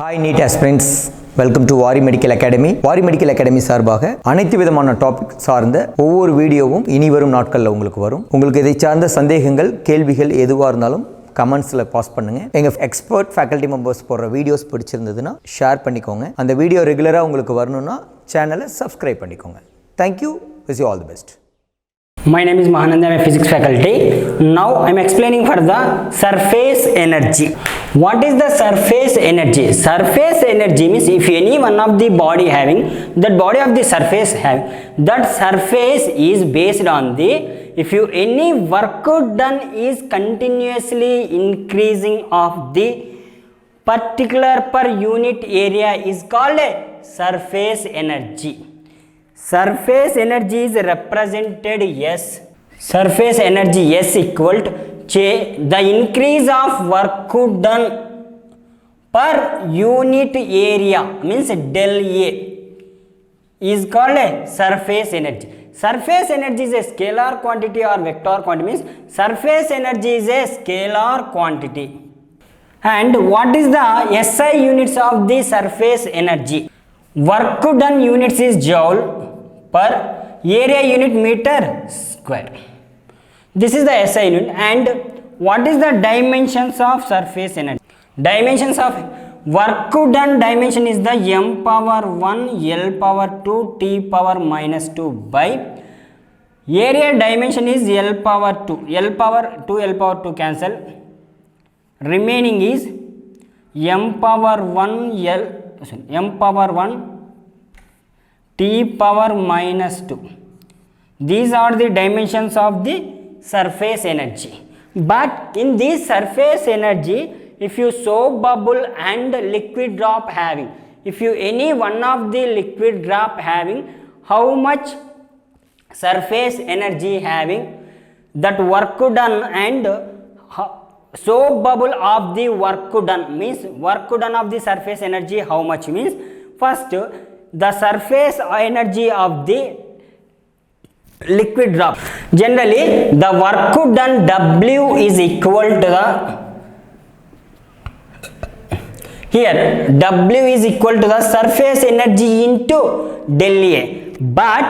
Hi NEET aspirants, welcome to Vaari medical academy. Vaari medical academy சார்பாக அனைத்து விதமான டாபிக் சார்ந்த ஒவ்வொரு வீடியோவும் இனி வரும் நாட்களில் உங்களுக்கு வரும். உங்களுக்கு இதை சார்ந்த சந்தேகங்கள், கேள்விகள் எதுவாக இருந்தாலும் கமெண்ட்ஸில் பாஸ் பண்ணுங்கள். எங்கள் எக்ஸ்பர்ட் ஃபேக்கல்ட்டி மெம்பர்ஸ் போடுற வீடியோஸ் பிடிச்சிருந்ததுன்னா ஷேர் பண்ணிக்கோங்க. அந்த வீடியோ ரெகுலராக உங்களுக்கு வரணும்னா சேனலை சப்ஸ்கிரைப் பண்ணிக்கோங்க. Thank you. Wish you all the best. My name is Mahananda, I am a physics faculty. Now I am explaining for the surface energy. What is the surface energy? Surface energy means if any one of the body having that body of the surface have that surface is based on the if you any work done is continuously increasing of the particular per unit area is called a surface energy. Surface energy is represented as surface energy S equal to the increase of work done per unit area means del A is called a surface energy. Surface energy is a scalar quantity or vector quantity means surface energy is a scalar quantity. And what is the SI units of the surface energy? Work done units is joule per area unit meter square. This is the SI unit. And what is the dimensions of surface energy? Dimensions of work done dimension is the m power 1 L power 2 T power minus 2 by area dimension is L power 2 L power 2 cancel, remaining is m power 1 T power minus 2. These are the dimensions of the surface energy. But in this surface energy, if you soap bubble and liquid drop having, if you any one of the liquid drop having, how much surface energy having, that work done and soap bubble of the work done means work done of the surface energy how much means first the surface energy of the liquid drop. Generally the work done W is equal to the here W is equal to the surface energy into del A, but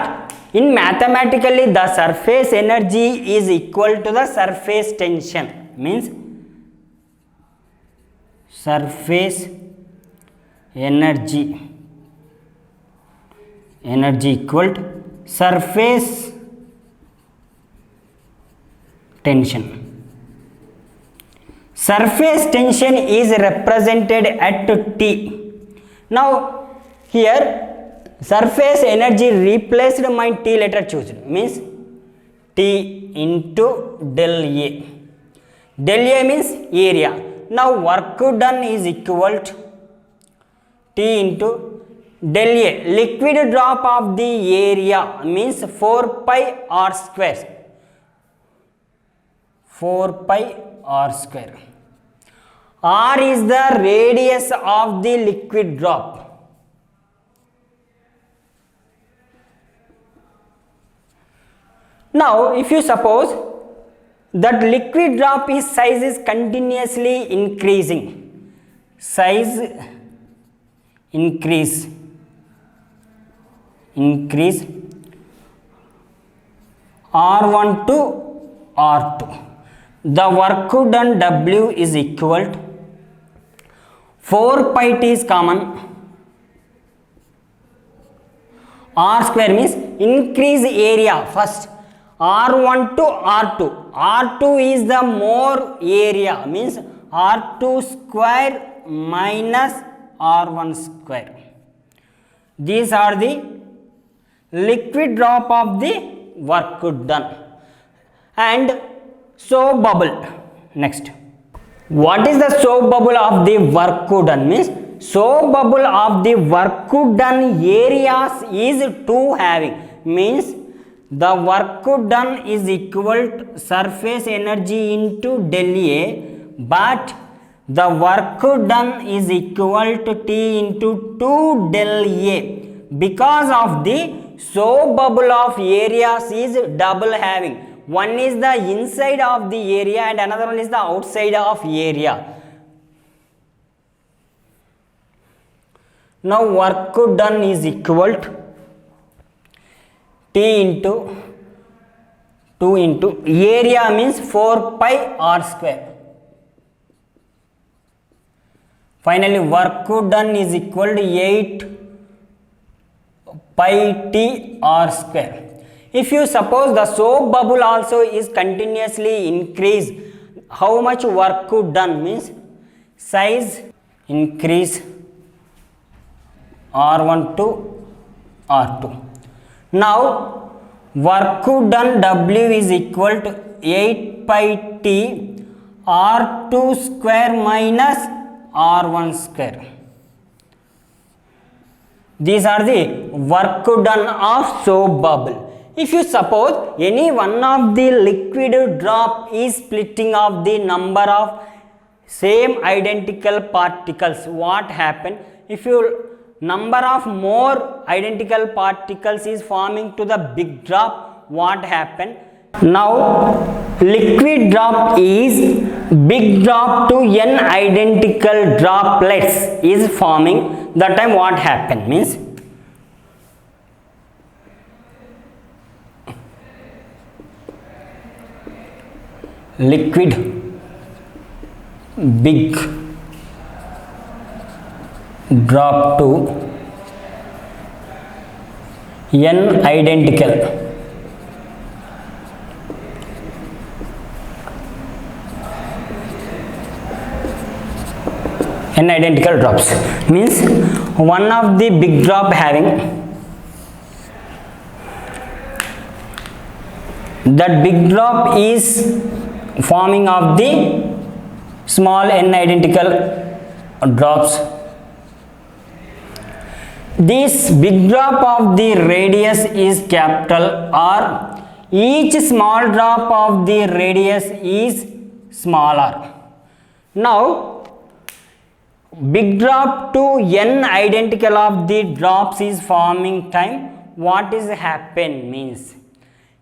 in mathematically the surface energy is equal to the surface tension means surface energy equal to surface tension. Surface tension is represented at T. Now here surface energy replaced my T letter chosen means T into del A. Del A means area. Now work done is equal to T into del A, liquid drop of the area means 4 pi r square. 4 pi r square. R is the radius of the liquid drop. Now if you suppose that liquid drop is size is continuously increasing, size increase R1 to R2, the work done W is equal to 4 pi T is common, R square means increase area first R1 to R2. R2 is the more area means R2 square minus R1 square. These are the liquid drop of the work done. And soap bubble next. What is the soap bubble of the work done means soap bubble of the work done areas is 2 having means the work done is equal to surface energy into del A, but the work done is equal to T into 2 del A because of the soap bubble of areas is double having. One is the inside of the area and another one is the outside of area. Now work done is equal to T into 2 into area means 4 pi r square. Finally work done is equal to 8 pi t r square. If you suppose the soap bubble also is continuously increase, how much work done means size increase R1 to R2. Now work done W is equal to 8 pi t R2 square minus R1 square. These are the work done of soap bubble. If you suppose any one of the liquid drop is splitting of the number of same identical particles, what happen? If you number of more identical particles is forming to the big drop, what happen? Now liquid drop is big drop to n identical droplets is forming. That time what happen means liquid big drop to n identical drops means one of the big drop having that big drop is forming of the small n identical drops. This big drop of the radius is capital R. Each small drop of the radius is small r. Now big drop to n identical of the drops is forming time. What is happen means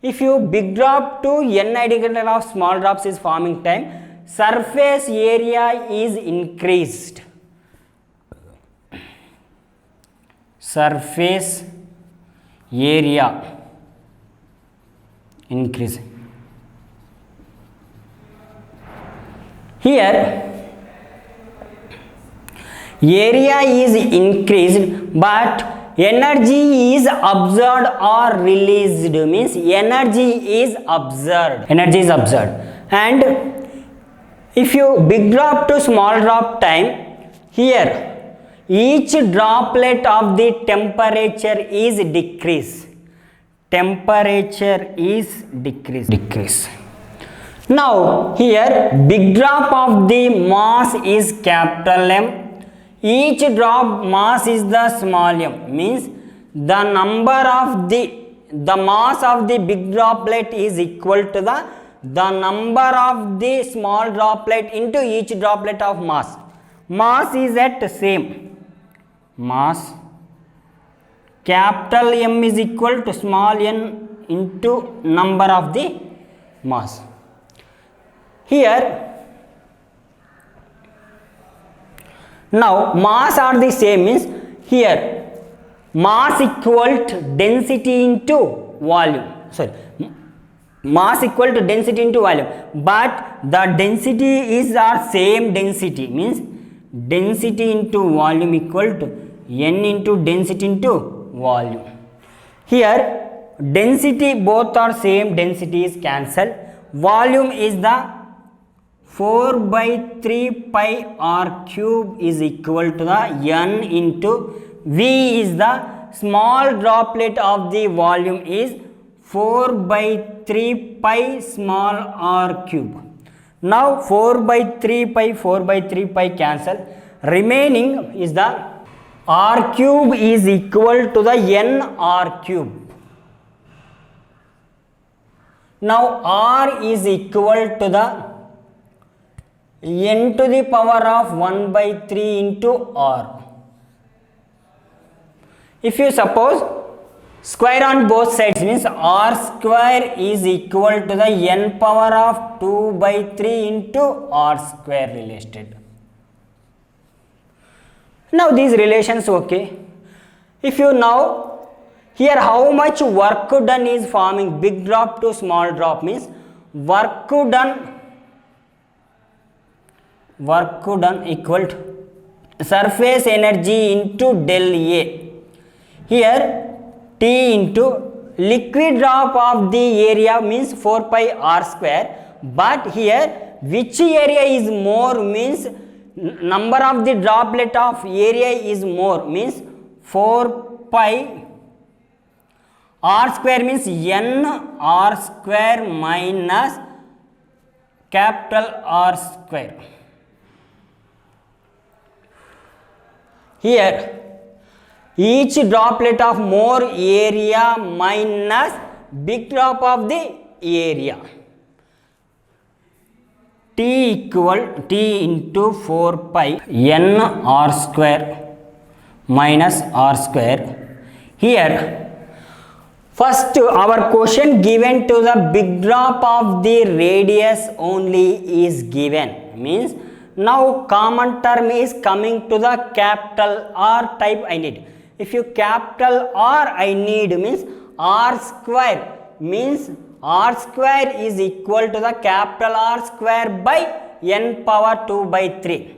if you big drop to n identical of small drops is forming time, surface area is increased. Surface area increase. Here area is increased but energy is absorbed or released means energy is absorbed. And if you big drop to small drop time, here each droplet of the temperature is decrease. Now here big drop of the mass is capital M. Each drop mass is the small m means the number of the mass of the big droplet is equal to the number of the small droplet into each droplet of mass. Mass is at same. Mass capital M is equal to small n into number of the mass. Here now mass are the same means here mass equal to density into volume. Mass equal to density into volume, but the density is our same density means density into volume equal to n into density into volume. Here density both are same density is cancelled. Volume is the 4 by 3 pi r cube is equal to the n into V is the small droplet of the volume is 4 by 3 pi small r cube. Now 4 by 3 pi cancel. Remaining is the r cube is equal to the n r cube. Now r is equal to the n to the power of 1 by 3 into r. If you suppose square on both sides means r square is equal to the n power of 2 by 3 into r square related. Now these relations okay. If you now here how much work done is forming big drop to small drop means work done equal to surface energy into del A. Here T into liquid drop of the area means 4 pi r square, but here which area is more means number of the droplet of area is more means 4 pi r square means n r square minus capital R square. Here each droplet of more area minus big drop of the area. T equal T into 4 pi n r square minus r square. Here first our question given to the big drop of the radius only is given means now common term is coming to the capital R type I need. If you capital R I need means R square means R square is equal to the capital R square by n power 2 by 3.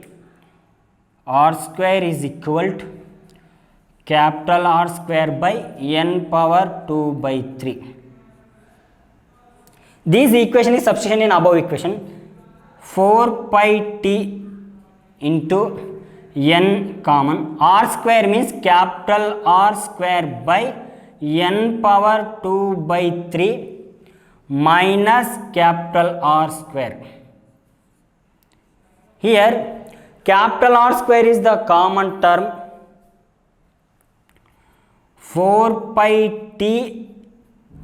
R square is equal to capital R square by n power 2 by 3. This equation is substitution in above equation. 4 pi t into n common. R square means capital R square by n power 2 by 3 minus capital R square. Here capital R square is the common term. 4 pi t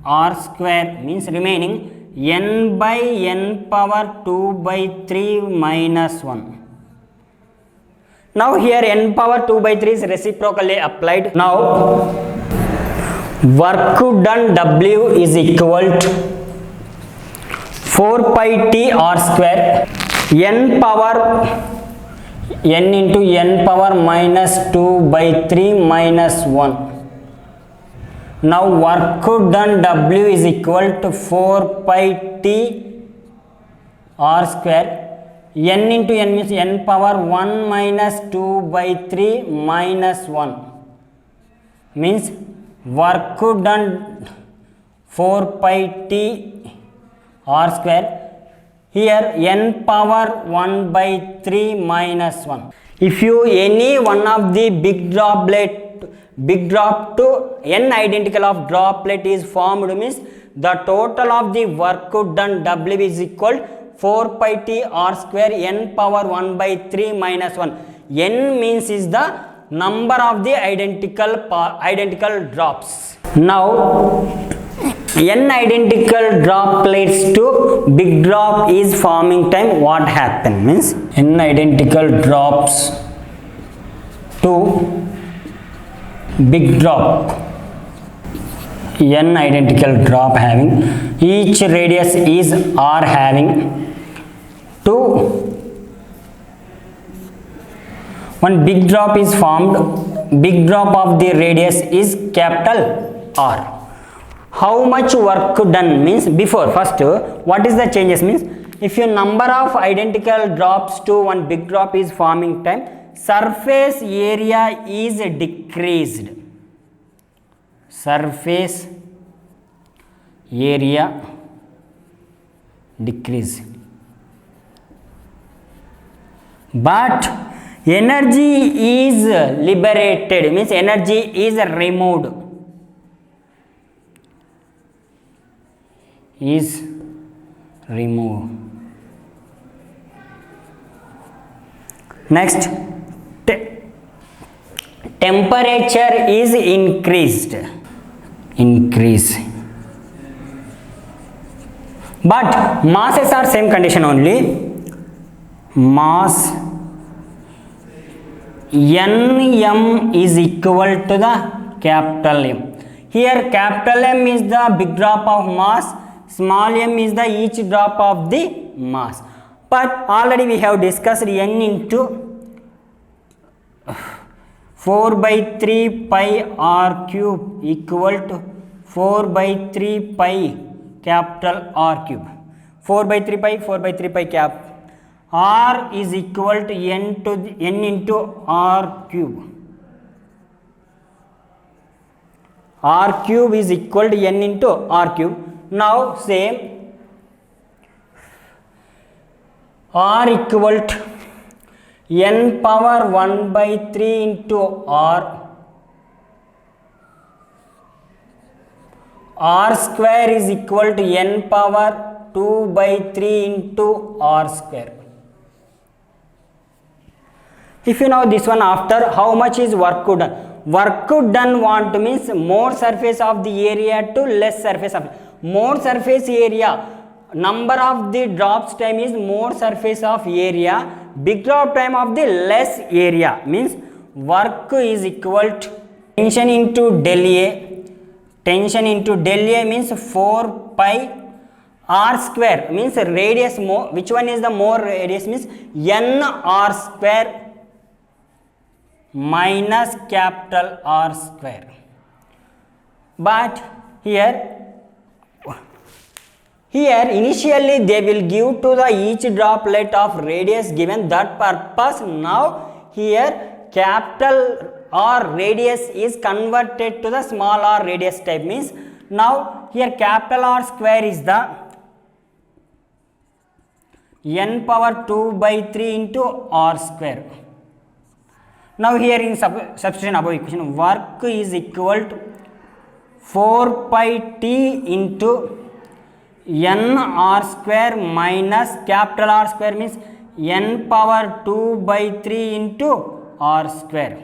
r square means remaining n by n power 2 by 3 minus 1. Now here n power 2 by 3 is reciprocally applied. Now work done W is equal to 4 pi t r square n power n into n power minus 2 by 3 minus 1. Now work done W is equal to 4 pi t r square n into n means n power 1 minus 2 by 3 minus 1 means work done 4 pi t r square. Here n power 1 by 3 minus 1. If you any one of the big drop to n identical of droplet is formed means the total of the work done W is equal 4 pi t r square n power 1 by 3 minus 1. N means is the number of the identical drops. Now n identical droplets to big drop is forming time what happen means n identical drops to big drop, n identical drop having each radius is r having 2. One big drop is formed, big drop of the radius is capital R. How much work done means before first what is the changes means if your number of identical drops to one big drop is forming time surface area is decreased. Surface area decrease, but energy is liberated means energy is removed. Next temperature is increased, but masses are same condition only. Mass Nm is equal to the capital M. Here capital M is the big drop of mass, small m is the each drop of the mass, but already we have discussed n into 4 by 3 pi r cube equal to 4 by 3 pi capital R cube. 4 by 3 pi, 4 by 3 pi cap. R is equal to n into R cube. R cube is equal to n into R cube. Now same R equal to n power 1 by 3 into R. R square is equal to n power 2 by 3 into R square. If you know this one, after how much is work done? Work done want means more surface of the area to less surface of more surface area. Number of the drops time is more surface of area. Big drop time of the less area means work is equal to tension into del A. Tension into del A means 4 pi r square means radius more. Which one is the more radius means n r square minus capital R square. But here initially they will give to the each droplet of radius given that purpose. Now here capital R radius is converted to the small r radius type means now here capital R square is the n power 2 by 3 into R square. Now here in substitution above equation, work is equal to 4 pi t into n r square minus capital R square means n power 2 by 3 into R square.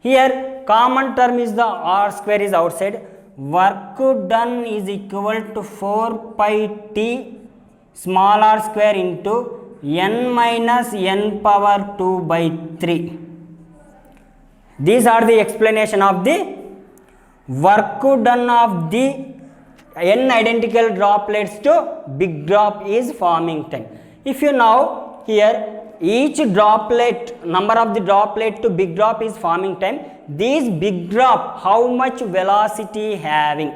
Here common term is the R square is outside. Work done is equal to 4 pi t small r square into n minus n power 2 by 3. These are the explanation of the work done of the n identical droplets to big drop is forming time. If you know here each droplet, number of the droplet to big drop is forming time. This big drop how much velocity having?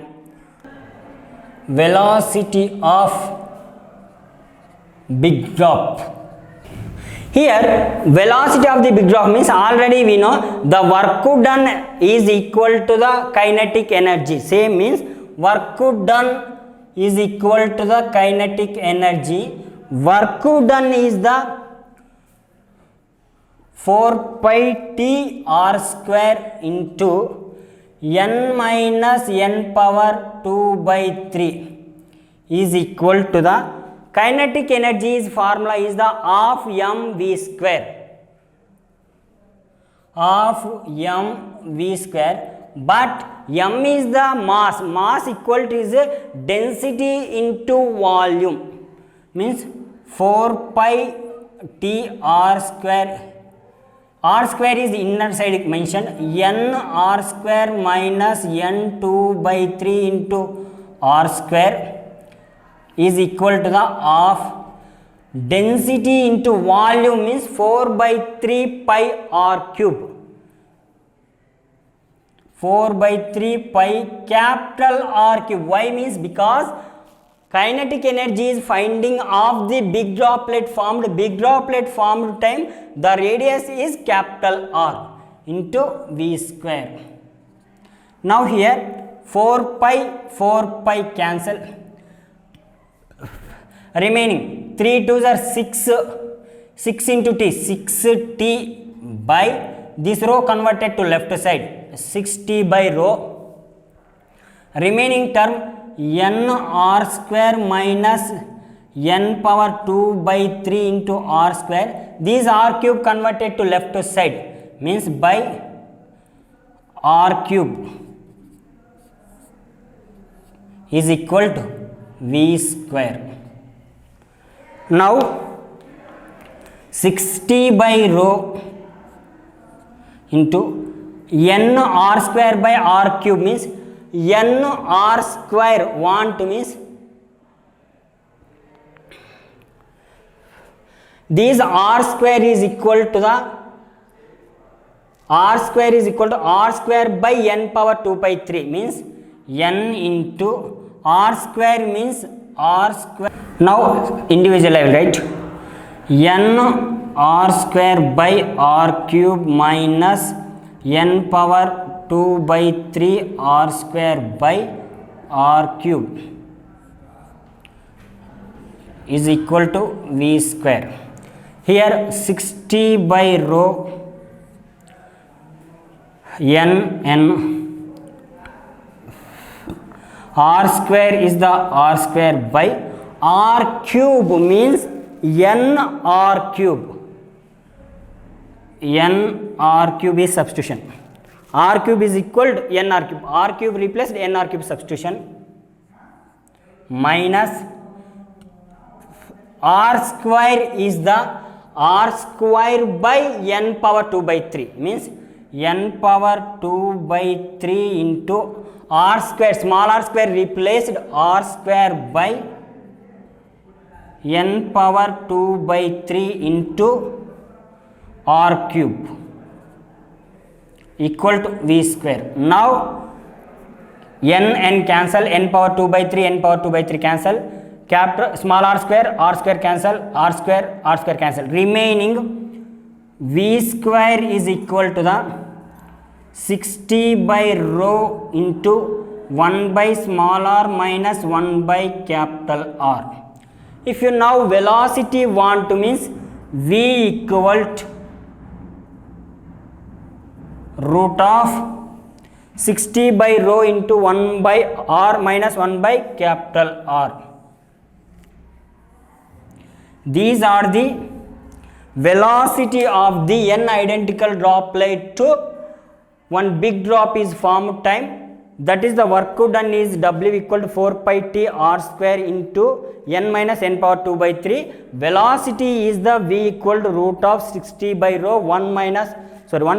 Velocity of big drop. Here velocity of the big drop means already we know the work done is equal to the kinetic energy. Same means work done is equal to the kinetic energy. Work done is the 4 pi t r square into n minus n power 2 by 3 is equal to the kinetic energy is formula is the half mv square. Half mv square, but m is the mass. Mass equal to is density into volume means 4 pi t r square. R square is inner side mentioned, n r square minus n 2 by 3 into r square is equal to the half density into volume means 4 by 3 pi r cube. 4 by 3 pi capital R cube. Why means because kinetic energy is finding of the big droplet formed. Big droplet formed time the radius is capital R into v square. Now here 4 pi cancel. Remaining 3 2s are 6 into t 6t by this row converted to left side 6t by row. Remaining term n r square minus n power 2 by 3 into r square. This r cube converted to left side means by r cube is equal to v square. Now 60 by rho into n r square by r cube means n r square want means this r square is equal to the r square is equal to r square by n power 2 by 3 means n into r square means r square. Now individual I will write n r square by r cube minus n power 2 by 3 r square by r cube is equal to v square. Here 60 by rho n r square is the r square by r cube means n r cube. N r cube is substitution. R cube is equal to n r cube. R cube replaced n r cube substitution minus r square is the r square by n power 2 by 3 means n power 2 by 3 into r square, small r square replaced r square by n power 2 by 3 into r cube equal to v square. Now n cancel, n power 2 by 3, n power 2 by 3 cancel, capital small r square cancel, r square cancel, remaining v square is equal to the 60 by rho into 1 by small r minus 1 by capital R. If you now velocity want to means v equal to root of 60 by rho into 1 by r minus 1 by capital R. These are the velocity of the n identical droplet to one big drop is formed time, that is the work done is W equal to 4 pi t r square into n minus n power 2 by 3. Velocity is the v equal to root of 60 by rho 1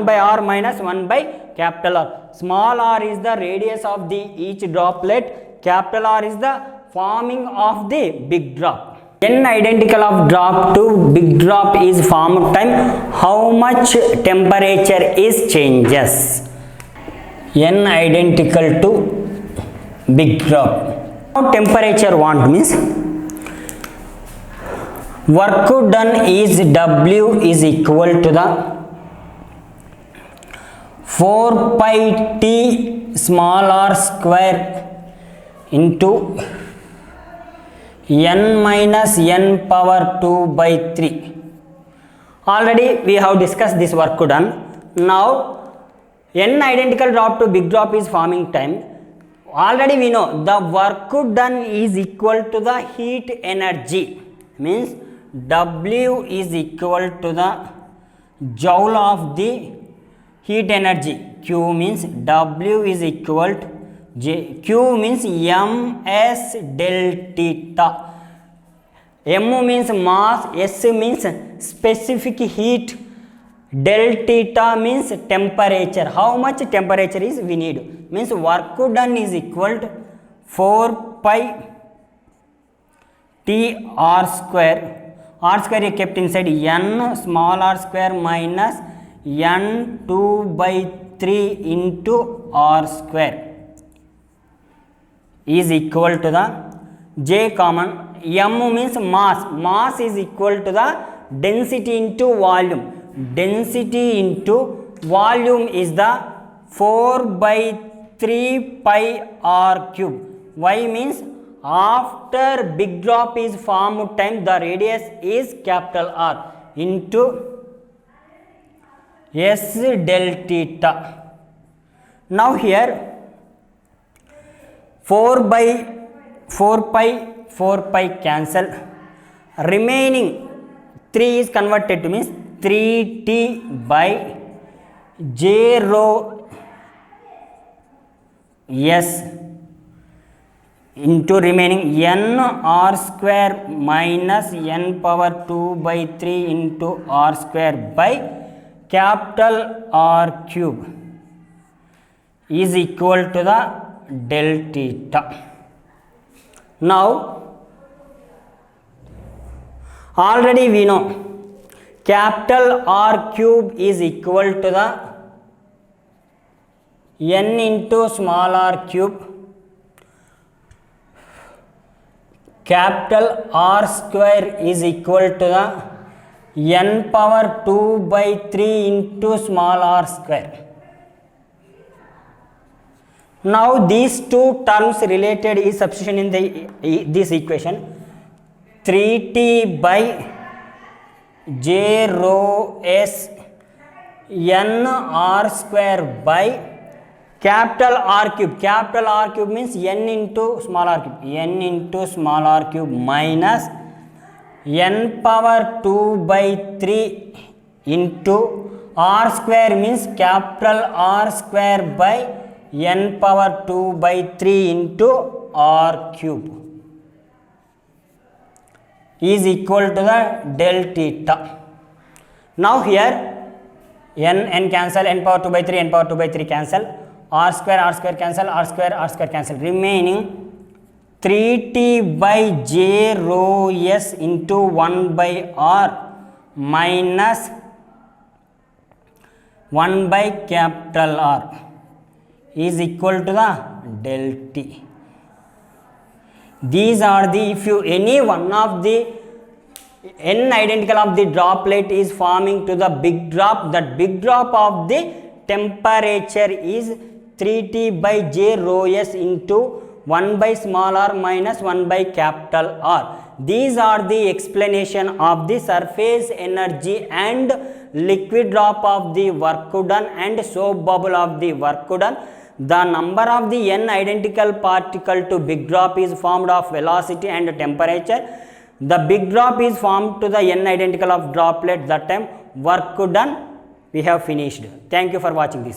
by r minus 1 by capital R. Small r is the radius of the each droplet, capital R is the forming of the big drop. N identical of drop to big drop is formed time, how much temperature is changes? N identical to big drop. Now temperature want means work done is W is equal to the 4 pi t small r square into n minus n power 2 by 3. Already we have discussed this work done. Now n identical drop to big drop is forming time. Already we know the work done is equal to the heat energy, means W is equal to the joule of the heat energy. Q means W is equal to Q means ms del theta. M means mass, S means specific heat, del theta means temperature. How much temperature is we need? Means work done is equal to 4 pi t r square. R square is kept inside n small r square minus n 2 by 3 into r square is equal to the J common. M means mass is equal to the density into volume. Density into volume is the 4 by 3 pi r cube. Y means after big drop is formed time the radius is capital R into S del theta. Now here 4 pi cancel, remaining 3 is converted to means 3t by j rho s into remaining n r square minus n power 2 by 3 into r square by capital R cube is equal to the del theta. Now already we know capital R cube is equal to the n into small r cube capital R square is equal to the n power 2 by 3 into small r square. Now these two terms related is substitution in this equation. 3t by j rho s n r square by capital R cube. Capital R cube means n into small r cube. n into small r cube minus n power 2 by 3 into r square means capital R square by n power 2 by 3 into r cube is equal to the del theta. Now here n cancel, n power 2 by 3, n power 2 by 3 cancel, r square cancel, r square cancel, remaining 3t by j rho s into 1 by r minus 1 by capital R is equal to the del t. These are the, if you any one of the n identical of the droplet is forming to the big drop, that big drop of the temperature is 3t by j rho s into 1 by small r minus 1 by capital R. These are the explanation of the surface energy and liquid drop of the work done and soap bubble of the work done. The number of the n identical particle to big drop is formed of velocity and temperature. The big drop is formed to the n identical of droplet, that time work done we have finished. Thank you for watching this.